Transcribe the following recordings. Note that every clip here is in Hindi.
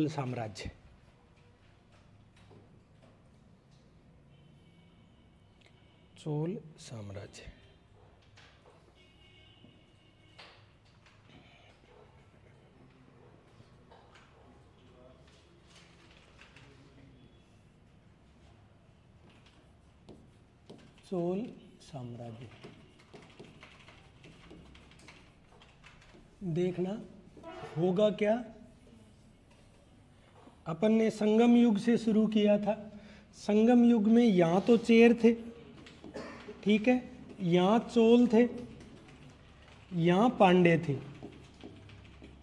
चोल साम्राज्य। चोल साम्राज्य चोल साम्राज्य। देखना होगा क्या, अपन ने संगम युग से शुरू किया था। संगम युग में यहाँ तो चेर थे, ठीक है, यहाँ चोल थे, यहाँ पांड्य थे,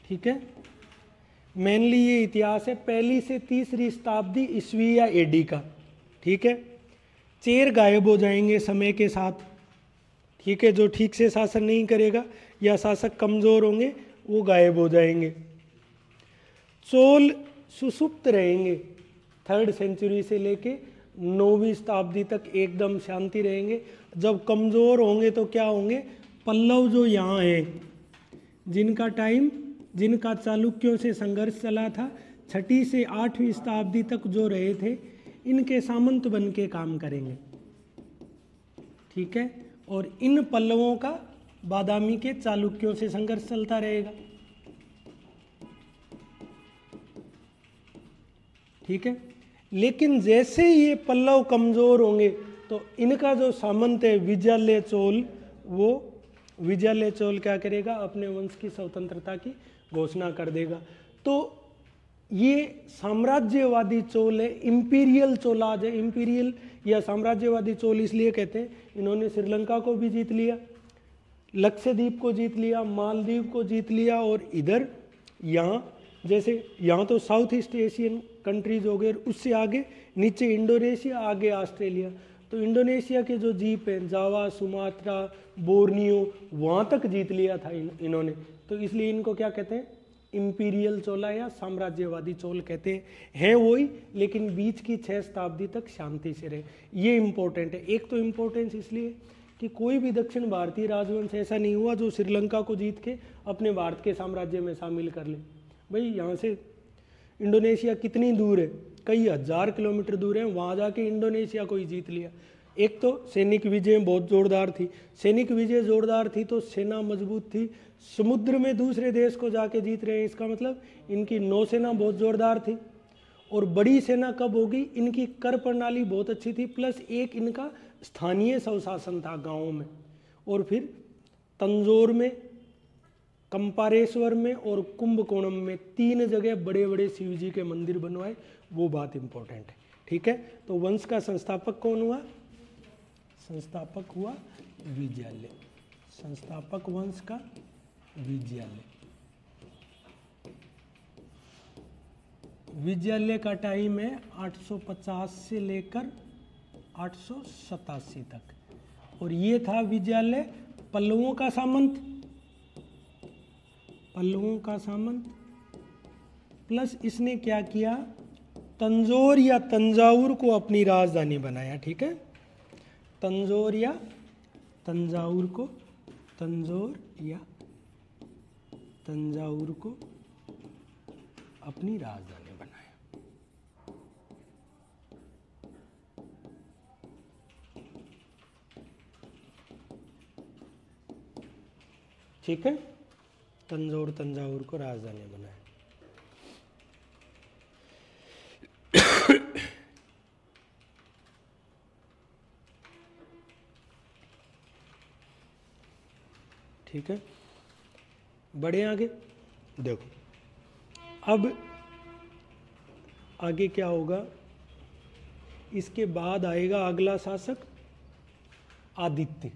ठीक है। मेनली ये इतिहास है पहली से तीसरी शताब्दी ईस्वी या एडी का, ठीक है। चेर गायब हो जाएंगे समय के साथ, ठीक है। जो ठीक से शासन नहीं करेगा या शासक कमजोर होंगे वो गायब हो जाएंगे। चोल सुसुप्त रहेंगे, 3rd सेंचुरी से लेके 9वीं शताब्दी तक एकदम शांति रहेंगे। जब कमजोर होंगे तो क्या होंगे, पल्लव जो यहाँ है, जिनका चालुक्यों से संघर्ष चला था, 6ठी से 8वीं शताब्दी तक जो रहे थे, इनके सामंत बन के काम करेंगे, ठीक है। और इन पल्लवों का बादामी के चालुक्यों से संघर्ष चलता रहेगा, ठीक है। लेकिन जैसे ये पल्लव कमजोर होंगे तो इनका जो सामंत है विजयालय चोल, वो विजयालय चोल क्या करेगा, अपने वंश की स्वतंत्रता की घोषणा कर देगा। तो ये साम्राज्यवादी चोल है, इंपीरियल चोलाज है। इंपीरियल या साम्राज्यवादी चोल इसलिए कहते हैं, इन्होंने श्रीलंका को भी जीत लिया, लक्षद्वीप को जीत लिया, मालदीव को जीत लिया, और इधर यहाँ जैसे यहाँ तो साउथ ईस्ट एशियन कंट्रीज हो गए, उससे आगे नीचे इंडोनेशिया, आगे ऑस्ट्रेलिया। तो इंडोनेशिया के जो द्वीप हैं, जावा, सुमात्रा, बोर्नियो, वहाँ तक जीत लिया था इन्होंने। तो इसलिए इनको क्या कहते हैं, इंपीरियल चोला या साम्राज्यवादी चोल कहते हैं वही, लेकिन बीच की 6 शताब्दी तक शांति से रहे। ये इम्पोर्टेंट है। एक तो इम्पोर्टेंस इसलिए कि कोई भी दक्षिण भारतीय राजवंश ऐसा नहीं हुआ जो श्रीलंका को जीत के अपने भारत के साम्राज्य में शामिल कर ले। भाई यहाँ से इंडोनेशिया कितनी दूर है, कई हजार किलोमीटर दूर है, वहाँ जाके इंडोनेशिया को ही जीत लिया। एक तो सैनिक विजय बहुत जोरदार थी, सैनिक विजय जोरदार थी तो सेना मजबूत थी, समुद्र में दूसरे देश को जाके जीत रहे हैं, इसका मतलब इनकी नौसेना बहुत जोरदार थी। और बड़ी सेना कब होगी, इनकी कर प्रणाली बहुत अच्छी थी, प्लस एक इनका स्थानीय स्वशासन था गाँव में। और फिर तंजौर में, कंपारेश्वर में और कुंभकोणम में 3 जगह बड़े बड़े शिव जी के मंदिर बनवाए, वो बात इंपॉर्टेंट है, ठीक है। तो वंश का संस्थापक कौन हुआ, संस्थापक हुआ विजयालय, संस्थापक वंश का विजयालय। विजयालय का टाइम है 850 से लेकर 887 तक, और ये था विजयालय पल्लवों का सामंत, पल्लवों का सामंत। प्लस इसने क्या किया, तंजौर या तंजावुर को अपनी राजधानी बनाया, ठीक है। तंजौर या तंजावुर को, तंजौर या तंजावुर को अपनी राजधानी बनाया। ठीक है, तंजौर तंजावुर को राजधानी बनाया। ठीक है, बढ़े आगे। देखो अब आगे क्या होगा, इसके बाद आएगा अगला शासक आदित्य।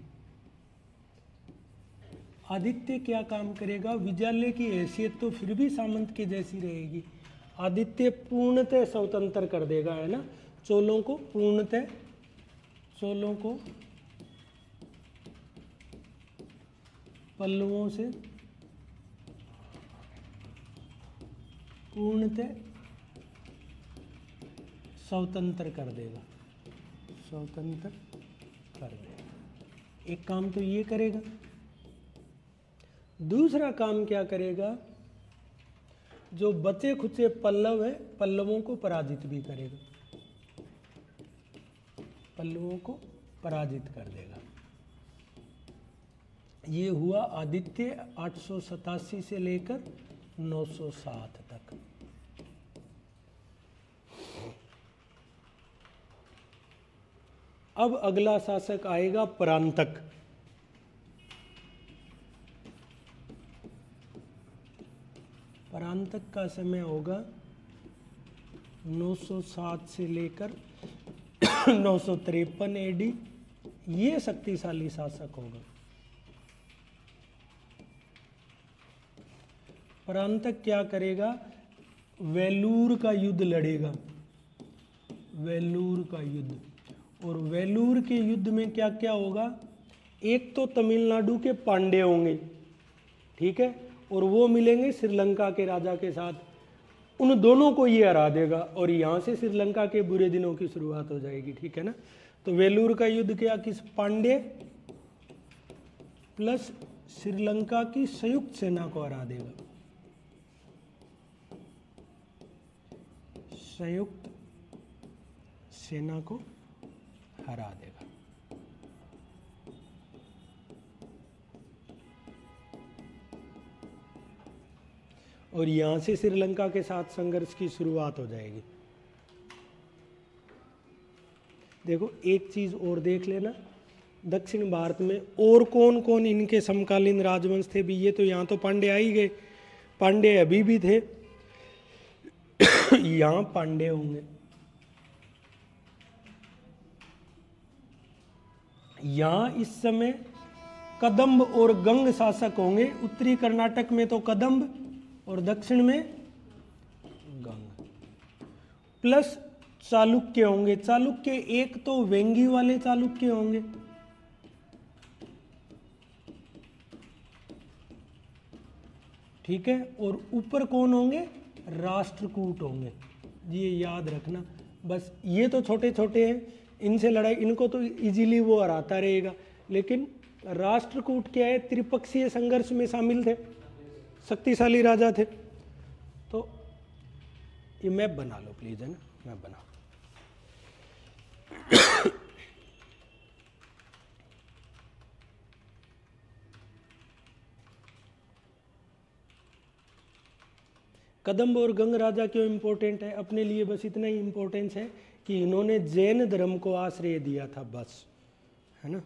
आदित्य क्या काम करेगा, विजयालय की हैसियत तो फिर भी सामंत के जैसी रहेगी, आदित्य पूर्णतः स्वतंत्र कर देगा, है ना, चोलों को पूर्णतः, चोलों को पल्लवों से पूर्णतः स्वतंत्र कर देगा, स्वतंत्र कर देगा। एक काम तो ये करेगा, दूसरा काम क्या करेगा, जो बचे खुचे पल्लव है पल्लवों को पराजित भी करेगा, पल्लवों को पराजित कर देगा। ये हुआ आदित्य 887 से लेकर 907 तक। अब अगला शासक आएगा परांतक। परांतक का समय होगा 907 से लेकर 953 एडी। ये शक्तिशाली शासक होगा। परांतक क्या करेगा? वेलूर का युद्ध लड़ेगा, वेलूर का युद्ध। और वेलूर के युद्ध में क्या क्या होगा? एक तो तमिलनाडु के पांड्य होंगे, ठीक है, और वो मिलेंगे श्रीलंका के राजा के साथ, उन दोनों को ये हरा देगा और यहाँ से श्रीलंका के बुरे दिनों की शुरुआत हो जाएगी, ठीक है ना। तो वेलूर का युद्ध क्या? किस? पांड्य प्लस श्रीलंका की संयुक्त सेना को हरा देगा, संयुक्त सेना को हरा देगा। और यहां से श्रीलंका के साथ संघर्ष की शुरुआत हो जाएगी। देखो एक चीज और देख लेना, दक्षिण भारत में और कौन कौन इनके समकालीन राजवंश थे भी। ये तो यहाँ तो पांड्य आ ही गए, पांड्य अभी भी थे, यहाँ पांड्य होंगे। यहाँ इस समय कदंब और गंग शासक होंगे। उत्तरी कर्नाटक में तो कदंब और दक्षिण में गंग, प्लस चालुक्य होंगे। चालुक्य एक तो वेंगी वाले चालुक्य होंगे, ठीक है, और ऊपर कौन होंगे? राष्ट्रकूट होंगे। ये याद रखना बस। ये तो छोटे छोटे हैं, इनसे लड़ाई, इनको तो इजीली वो हराता रहेगा। लेकिन राष्ट्रकूट क्या है? त्रिपक्षीय संघर्ष में शामिल थे, शक्तिशाली राजा थे। तो ये मैप बना लो प्लीज, है ना, मैप बना। कदंब और गंग राजा क्यों इंपॉर्टेंट है? अपने लिए बस इतना ही इंपॉर्टेंस है कि इन्होंने जैन धर्म को आश्रय दिया था, बस, है ना।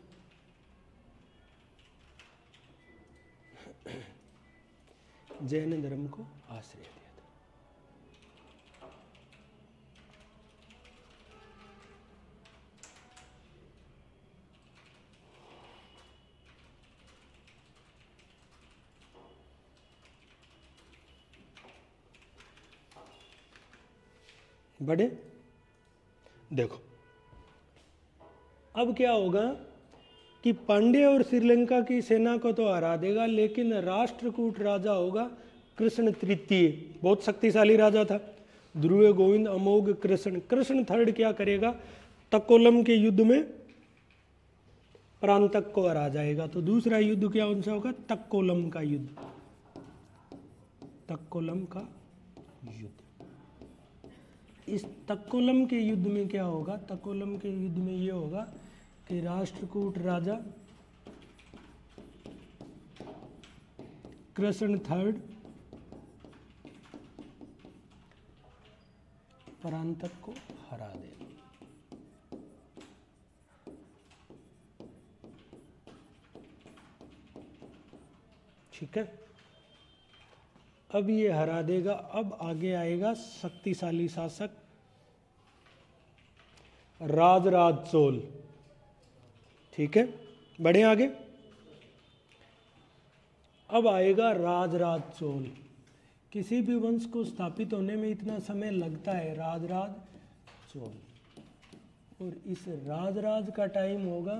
जैन धर्म को आश्रय दिया था। बड़े देखो अब क्या होगा कि पांड्य और श्रीलंका की सेना को तो हरा देगा, लेकिन राष्ट्रकूट राजा होगा कृष्ण तृतीय, बहुत शक्तिशाली राजा था। ध्रुव गोविंद अमोघ कृष्ण, कृष्ण थर्ड क्या करेगा? तक्कोलम के युद्ध में प्रांतक को हरा जाएगा। तो दूसरा युद्ध क्या उनसे होगा? तक्कोलम का युद्ध, तक्कोलम का युद्ध। इस तक्कोलम के युद्ध में क्या होगा? तक्कोलम के युद्ध में ये होगा कि राष्ट्रकूट राजा कृष्ण थर्ड परांतक को हरा देगा। ठीक है, अब ये हरा देगा। अब आगे आएगा शक्तिशाली शासक राजराज चोल। ठीक है, बढ़े आगे। अब आएगा राजराज चोल। किसी भी वंश को स्थापित होने में इतना समय लगता है, राजराज चोल। और इस राजराज का टाइम होगा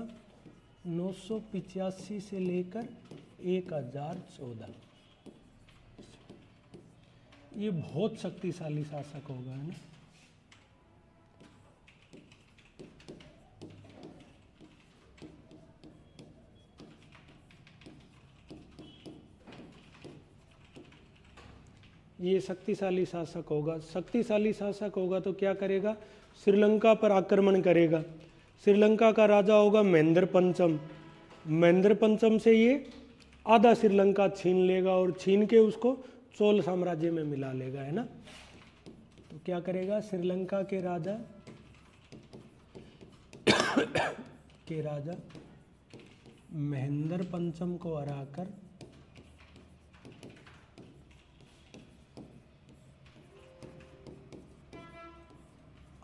985 से लेकर 1014। ये बहुत शक्तिशाली शासक होगा, है ना। ये शक्तिशाली शासक होगा। शक्तिशाली शासक होगा तो क्या करेगा, श्रीलंका पर आक्रमण करेगा। श्रीलंका का राजा होगा महेंद्र पंचम। महेंद्र पंचम से ये आधा श्रीलंका छीन लेगा और छीन के उसको चोल साम्राज्य में मिला लेगा, है ना। तो क्या करेगा, श्रीलंका के राजा महेंद्र पंचम को हराकर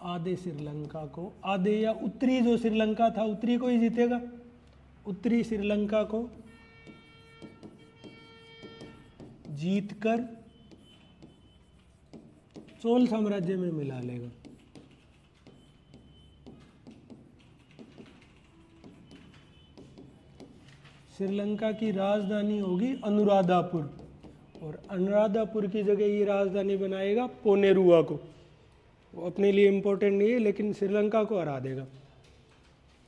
आधे श्रीलंका को, आधे या उत्तरी जो श्रीलंका था उत्तरी को ही जीतेगा, उत्तरी श्रीलंका को जीतकर चोल साम्राज्य में मिला लेगा। श्रीलंका की राजधानी होगी अनुराधापुर और अनुराधापुर की जगह ये राजधानी बनाएगा पोनेरुआ को। वो अपने लिए इम्पोर्टेंट नहीं है लेकिन श्रीलंका को हरा देगा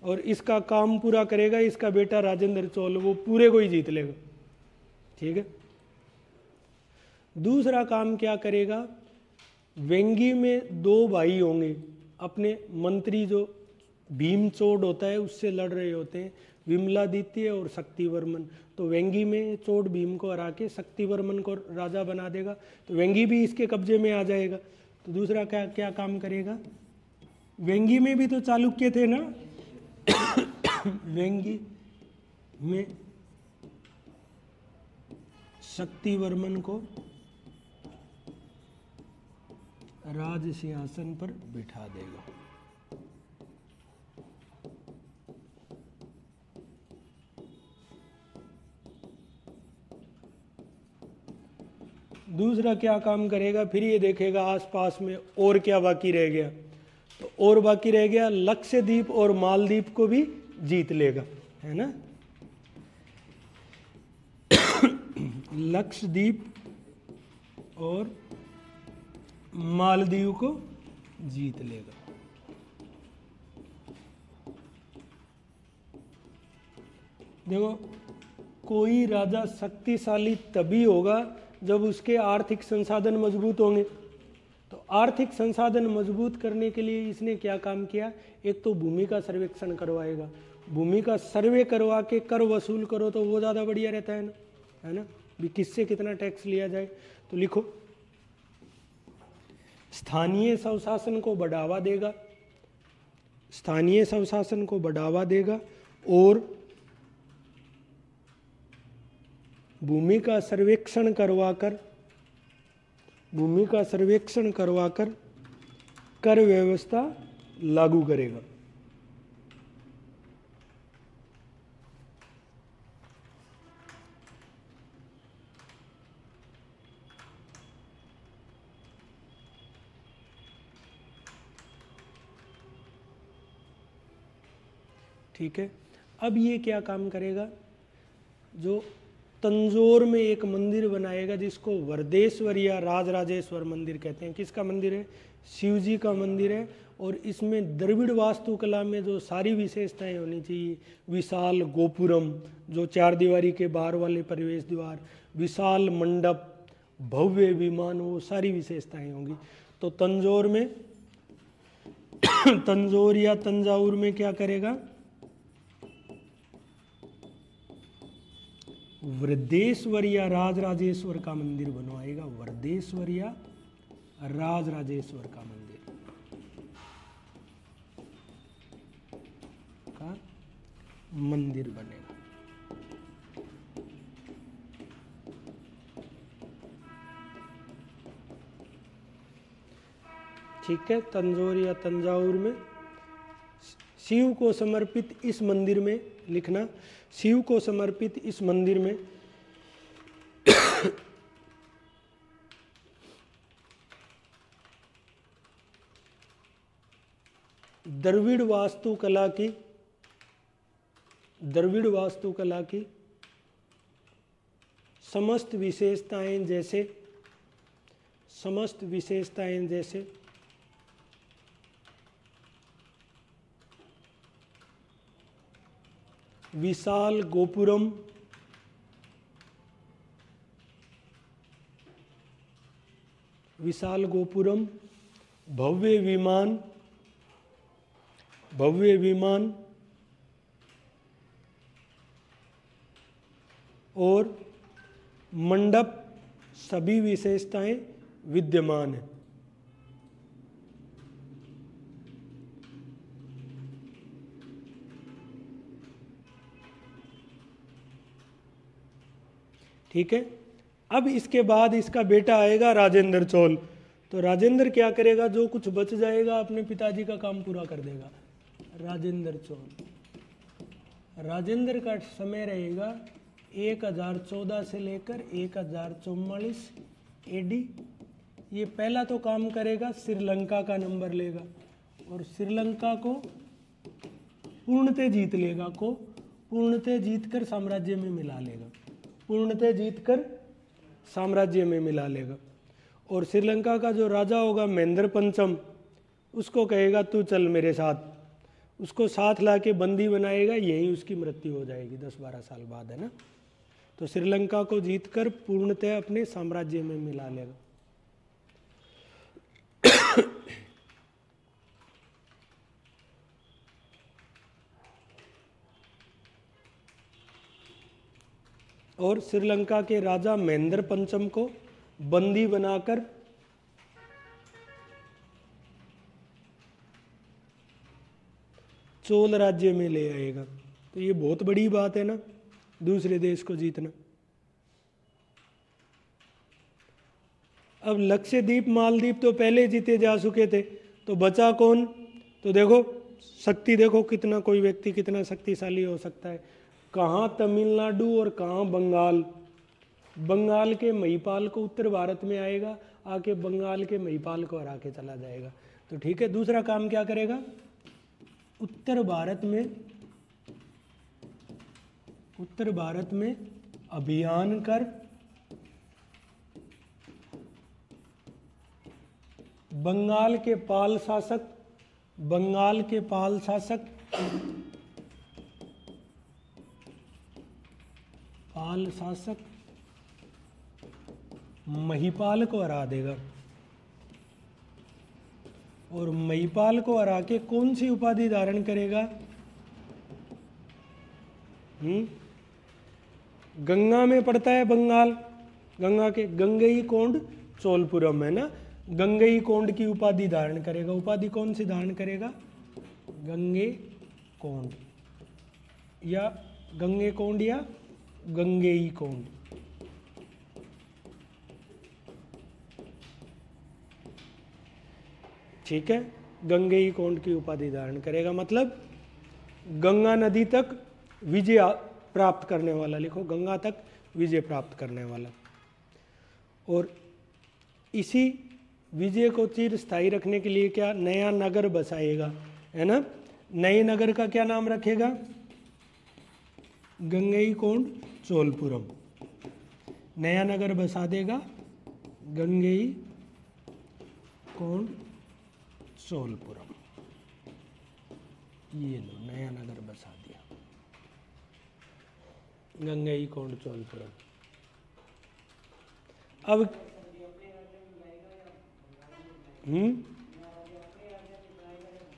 और इसका काम पूरा करेगा इसका बेटा राजेंद्र चोल, वो पूरे को ही जीत लेगा। ठीक है। दूसरा काम क्या करेगा, वेंगी में दो भाई होंगे अपने मंत्री, जो भीमचोड़ होता है उससे लड़ रहे होते हैं, विमलादित्य और शक्तिवर्मन। तो वेंगी में चोड़ भीम को हरा के शक्तिवर्मन को राजा बना देगा, तो वेंगी भी इसके कब्जे में आ जाएगा। तो दूसरा क्या क्या काम करेगा, वेंगी में भी तो चालुक्य थे ना वेंगी में शक्तिवर्मन को राज सिंहासन पर बिठा देगा। दूसरा क्या काम करेगा, फिर ये देखेगा आसपास में और क्या बाकी रह गया, तो और बाकी रह गया लक्षद्वीप और मालदीव को भी जीत लेगा, है ना। लक्षद्वीप और मालदीव को जीत लेगा। देखो, कोई राजा शक्तिशाली तभी होगा जब उसके आर्थिक संसाधन मजबूत होंगे। तो आर्थिक संसाधन मजबूत करने के लिए इसने क्या काम किया, एक तो भूमि का सर्वेक्षण करवाएगा। भूमि का सर्वे करवा के कर वसूल करो तो वो ज़्यादा बढ़िया रहता है ना। भी किससे कितना टैक्स लिया जाए, तो लिखो स्थानीय स्वशासन को बढ़ावा देगा, स्थानीय स्वशासन को बढ़ावा देगा और भूमि का सर्वेक्षण करवाकर कर व्यवस्था लागू करेगा। ठीक है। अब ये क्या काम करेगा, जो तंजौर में एक मंदिर बनाएगा जिसको वरदेश्वर या राजराजेश्वर मंदिर कहते हैं। किसका मंदिर है, शिव जी का मंदिर है। और इसमें द्रविड़ वास्तुकला में जो सारी विशेषताएं होनी चाहिए, विशाल गोपुरम जो चार दीवारी के बाहर वाले प्रवेश द्वार, विशाल मंडप, भव्य विमान, वो सारी विशेषताएं होंगी। तो तंजौर में तंजौर या तंजावुर में क्या करेगा, वृद्धेश्वर या राजराजेश्वर का मंदिर बनवाएगा। वृद्धेश्वर या राजराजेश्वर का मंदिर का मंदिर बनेगा। ठीक है। तंजौर या तंजावुर में शिव को समर्पित इस मंदिर में, लिखना, शिव को समर्पित इस मंदिर में द्रविड़ वास्तुकला की समस्त विशेषताएं जैसे विशाल गोपुरम, विशाल गोपुरम, भव्य विमान और मंडप सभी विशेषताएं विद्यमान है। ठीक है। अब इसके बाद इसका बेटा आएगा राजेंद्र चोल। तो राजेंद्र क्या करेगा, जो कुछ बच जाएगा अपने पिताजी का काम पूरा कर देगा। राजेंद्र चोल, राजेंद्र का समय रहेगा 1014 से लेकर 1044 एडी। ये पहला तो काम करेगा, श्रीलंका का नंबर लेगा और श्रीलंका को पूर्णतः जीत लेगा, को पूर्णतः जीतकर साम्राज्य में मिला लेगा, पूर्णतः जीतकर साम्राज्य में मिला लेगा। और श्रीलंका का जो राजा होगा महेंद्र पंचम, उसको कहेगा तू चल मेरे साथ, उसको साथ लाके बंदी बनाएगा, यहीं उसकी मृत्यु हो जाएगी 10-12 साल बाद, है ना। तो श्रीलंका को जीतकर पूर्णतः अपने साम्राज्य में मिला लेगा। और श्रीलंका के राजा महेंद्र पंचम को बंदी बनाकर चोल राज्य में ले आएगा। तो ये बहुत बड़ी बात है ना, दूसरे देश को जीतना। अब लक्षद्वीप मालदीव तो पहले जीते जा चुके थे, तो बचा कौन। तो देखो शक्ति, देखो कितना कोई व्यक्ति कितना शक्तिशाली हो सकता है। कहाँ तमिलनाडु और कहाँ बंगाल। बंगाल के महिपाल को उत्तर भारत में आएगा, आके बंगाल के महिपाल को हरा के चला जाएगा। तो ठीक है, दूसरा काम क्या करेगा, उत्तर भारत में अभियान कर बंगाल के पाल शासक महिपाल को हरा देगा। और महिपाल को हरा के कौन सी उपाधि धारण करेगा, गंगा में पड़ता है बंगाल, गंगा के गंगई कोंड चोलपुरम, है ना। गंगई कोंड की उपाधि धारण करेगा। उपाधि कौन सी धारण करेगा, गंगे कोंड या गंगेई कोंड। ठीक है, गंगेई कोंड की उपाधि धारण करेगा, मतलब गंगा नदी तक विजय प्राप्त करने वाला। लिखो, गंगा तक विजय प्राप्त करने वाला। और इसी विजय को चिर स्थायी रखने के लिए क्या नया नगर बसाएगा, है ना। नए नगर का क्या नाम रखेगा, गंगई कोंड चोलपुरम। नया नगर बसा देगा गंगई कोंड चोलपुरम। ये लो, नया नगर बसा दिया गंगई कोंड चोलपुरम। अब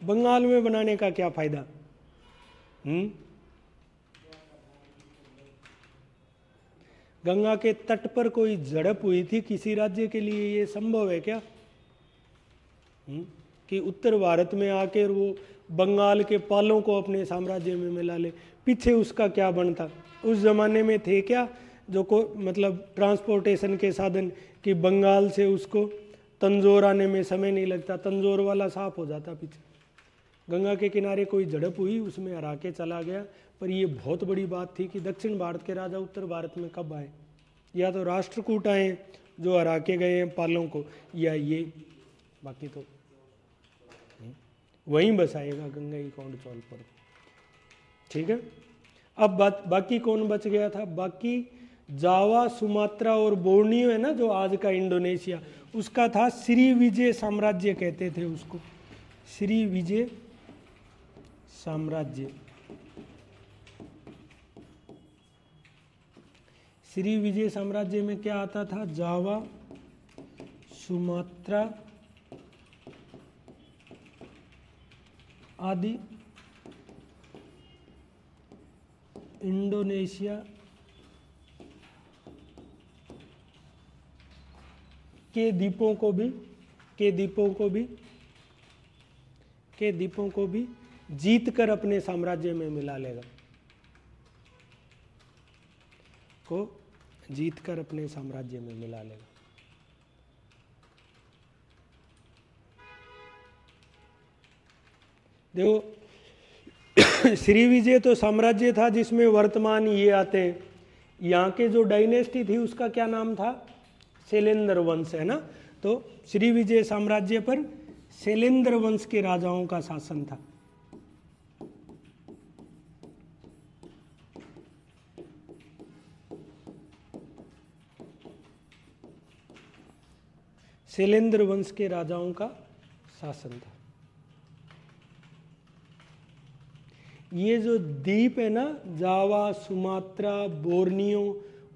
बंगाल में बनाने का क्या फायदा, गंगा के तट पर कोई झड़प हुई थी किसी राज्य के लिए, ये संभव है क्या, कि उत्तर भारत में आकर वो बंगाल के पालों को अपने साम्राज्य में मिला ले। पीछे उसका क्या बनता, उस जमाने में थे क्या जो को मतलब ट्रांसपोर्टेशन के साधन, कि बंगाल से उसको तंजौर आने में समय नहीं लगता, तंजौर वाला साफ हो जाता। पीछे गंगा के किनारे कोई झड़प हुई, उसमें हरा के चला गया। पर ये बहुत बड़ी बात थी कि दक्षिण भारत के राजा उत्तर भारत में कब आए, या तो राष्ट्रकूट आए जो हरा के गए हैं पालों को, या ये, बाकी तो वहीं बसाएगा गंगई कोंड चोलपुर। ठीक है, अब बाकी कौन बच गया था, बाकी जावा, सुमात्रा और बोर्नियो है ना, जो आज का इंडोनेशिया, उसका था श्री विजय साम्राज्य कहते थे उसको, श्री विजय साम्राज्य। श्री विजय साम्राज्य में क्या आता था, जावा, सुमात्रा आदि इंडोनेशिया के द्वीपों को भी जीत कर अपने साम्राज्य में मिला लेगा, देखो श्रीविजय तो साम्राज्य था जिसमें वर्तमान ये आते हैं। यहाँ के जो डायनेस्टी थी उसका क्या नाम था? शैलेंद्र वंश, है ना। तो श्रीविजय साम्राज्य पर शैलेंद्र वंश के राजाओं का शासन था। शैलेंद्र वंश के राजाओं का शासन था। ये जो द्वीप है ना, जावा, सुमात्रा, बोर्नियो,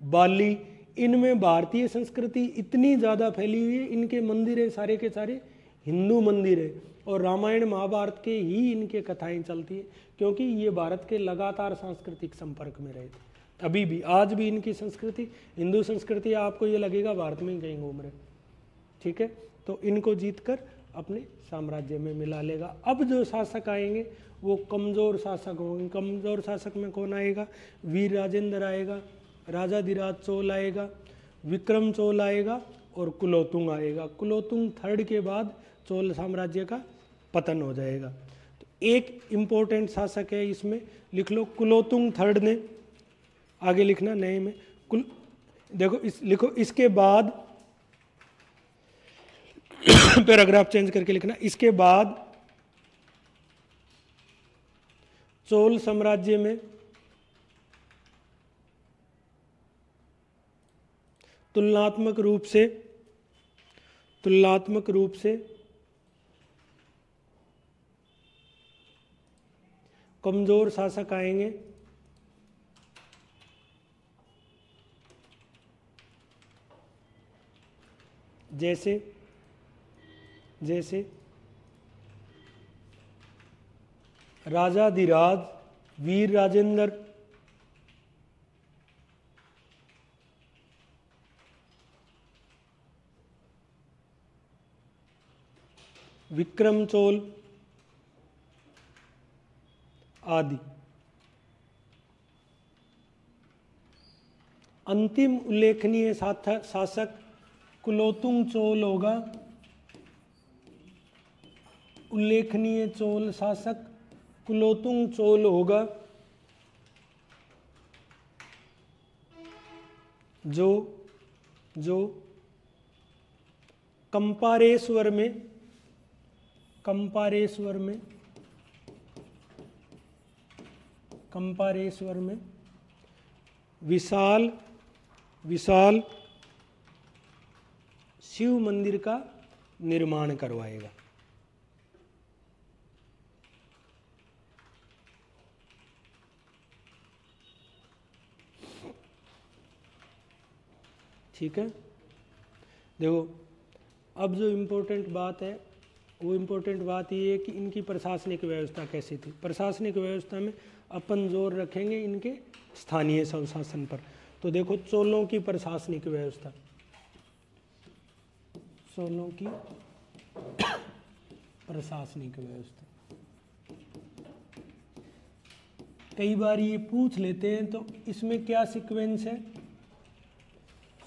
बाली, इनमें भारतीय संस्कृति इतनी ज़्यादा फैली हुई है। इनके मंदिर है सारे के सारे हिंदू मंदिर है, और रामायण महाभारत के ही इनके कथाएं चलती है, क्योंकि ये भारत के लगातार सांस्कृतिक संपर्क में रहे थे। अभी भी, आज भी इनकी संस्कृति, हिंदू संस्कृति, आपको ये लगेगा भारत में ही कहीं घूम रहे, ठीक है। तो इनको जीतकर अपने साम्राज्य में मिला लेगा। अब जो शासक आएंगे वो कमज़ोर शासक होंगे। कमज़ोर शासक में कौन आएगा? वीर राजेंद्र आएगा, राजाधिराज चोल आएगा, विक्रम चोल आएगा और कुलोतुंग आएगा। कुलोतुंग थर्ड के बाद चोल साम्राज्य का पतन हो जाएगा। तो एक इम्पोर्टेंट शासक है, इसमें लिख लो कुलोतुंग थर्ड ने, आगे लिखना नए में देखो लिखो, इसके बाद पैराग्राफ चेंज करके लिखना। इसके बाद चोल साम्राज्य में तुलनात्मक रूप से कमजोर शासक आएंगे, जैसे राजाधिराज वीर राजेंद्र, विक्रम चोल आदि। अंतिम उल्लेखनीय शासक कुलोतुंग चोल होगा। उल्लेखनीय चोल शासक कुलोतुंग चोल होगा, जो कंपारेश्वर में विशाल शिव मंदिर का निर्माण करवाएगा। ठीक है, देखो अब जो इम्पोर्टेंट बात है वो इम्पोर्टेंट बात ये है कि इनकी प्रशासनिक व्यवस्था कैसी थी। प्रशासनिक व्यवस्था में अपन जोर रखेंगे इनके स्थानीय स्वशासन पर। तो देखो चोलों की प्रशासनिक व्यवस्था, चोलों की प्रशासनिक व्यवस्था, कई बार ये पूछ लेते हैं, तो इसमें क्या सीक्वेंस है?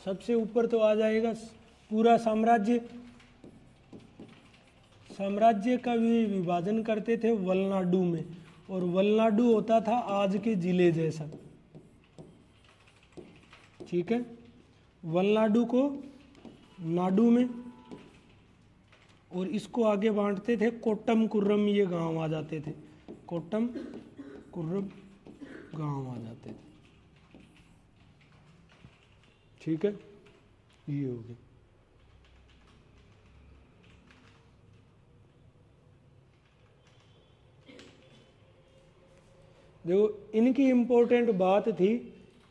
सबसे ऊपर तो आ जाएगा पूरा साम्राज्य का भी विभाजन करते थे वलनाडु में, और वलनाडु होता था आज के जिले जैसा, ठीक है। वलनाडु को नाडु में, और इसको आगे बांटते थे कोट्टम कुर्रम, ये गांव आ जाते थे, कोट्टम कुर्रम गांव आ जाते थे, ठीक है। ये हो गया। देखो इनकी इम्पोर्टेंट बात थी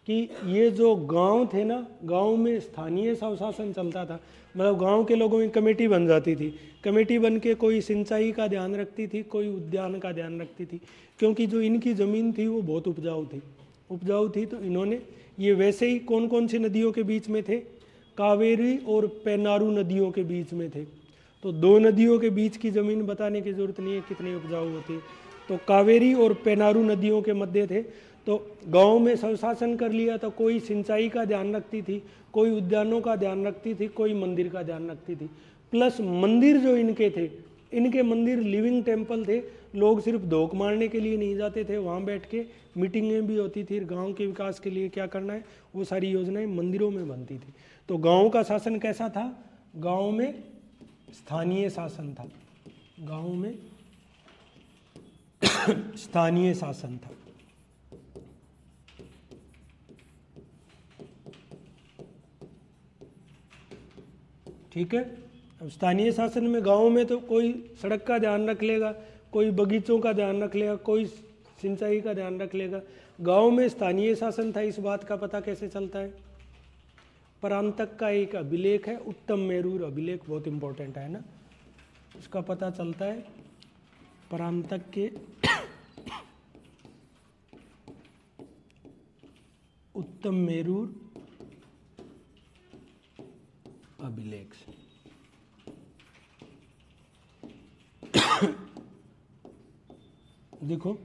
कि ये जो गांव थे ना, गांव में स्थानीय स्वशासन चलता था, मतलब गांव के लोगों में कमेटी बन जाती थी। कमेटी बन के कोई सिंचाई का ध्यान रखती थी, कोई उद्यान का ध्यान रखती थी, क्योंकि जो इनकी ज़मीन थी वो बहुत उपजाऊ थी। तो इन्होंने ये वैसे ही कौन कौन सी नदियों के बीच में थे, कावेरी और पेनारू नदियों के बीच में थे। तो दो नदियों के बीच की ज़मीन बताने की ज़रूरत नहीं है कितनी उपजाऊ होती है, तो कावेरी और पेनारू नदियों के मध्य थे। तो गांव में स्वशासन कर लिया तो कोई सिंचाई का ध्यान रखती थी, कोई उद्यानों का ध्यान रखती थी, कोई मंदिर का ध्यान रखती थी। प्लस मंदिर जो इनके थे, इनके मंदिर लिविंग टेम्पल थे, लोग सिर्फ धोख मारने के लिए नहीं जाते थे, वहाँ बैठ के मीटिंगें भी होती थी, गांव के विकास के लिए क्या करना है वो सारी योजनाएं मंदिरों में बनती थी। तो गांव का शासन कैसा था, गांव में स्थानीय शासन था, गांव में स्थानीय शासन था। ठीक है। अब स्थानीय शासन में गांव में तो कोई सड़क का ध्यान रख लेगा, कोई बगीचों का ध्यान रख लेगा, कोई सिंचाई का ध्यान रख लेगा। गांव में स्थानीय शासन था, इस बात का पता कैसे चलता है, परांतक का एक अभिलेख है, उत्तम मेरूर अभिलेख, बहुत इंपॉर्टेंट है ना, इसका पता चलता है परांतक के उत्तम मेरूर अभिलेख से। देखो,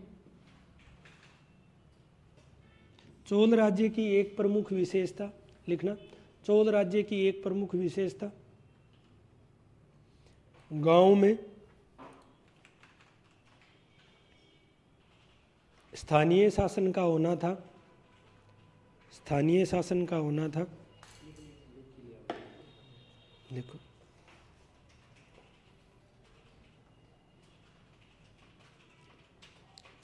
चोल राज्य की एक प्रमुख विशेषता लिखना, चोल राज्य की एक प्रमुख विशेषता गांव में स्थानीय शासन का होना था, स्थानीय शासन का होना था। देखो,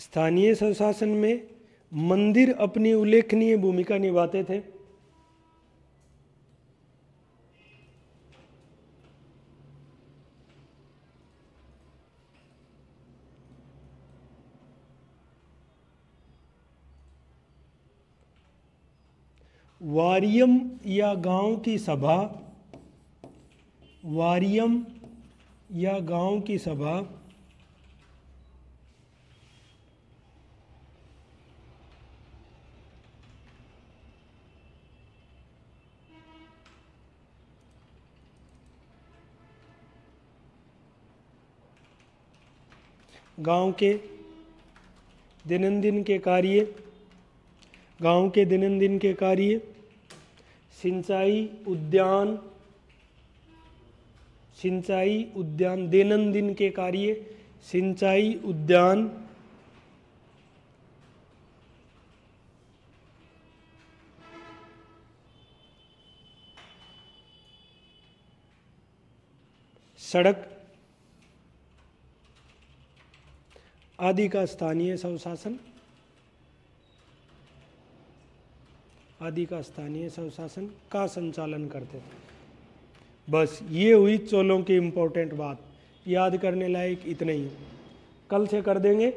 स्थानीय स्वशासन में मंदिर अपनी उल्लेखनीय भूमिका निभाते थे। वारियम या गांव की सभा, वारियम या गांव की सभा गांव के दैनंदिन के कार्य, गांव के दैनंदिन के कार्य, सिंचाई उद्यान, सिंचाई उद्यान, दैनंदिन के कार्य, सिंचाई उद्यान, सड़क आदि का स्थानीय स्वशासन, आदि का स्थानीय स्वशासन का संचालन करते थे। बस ये हुई चोलों की इम्पोर्टेंट बात, याद करने लायक इतना ही। कल से कर देंगे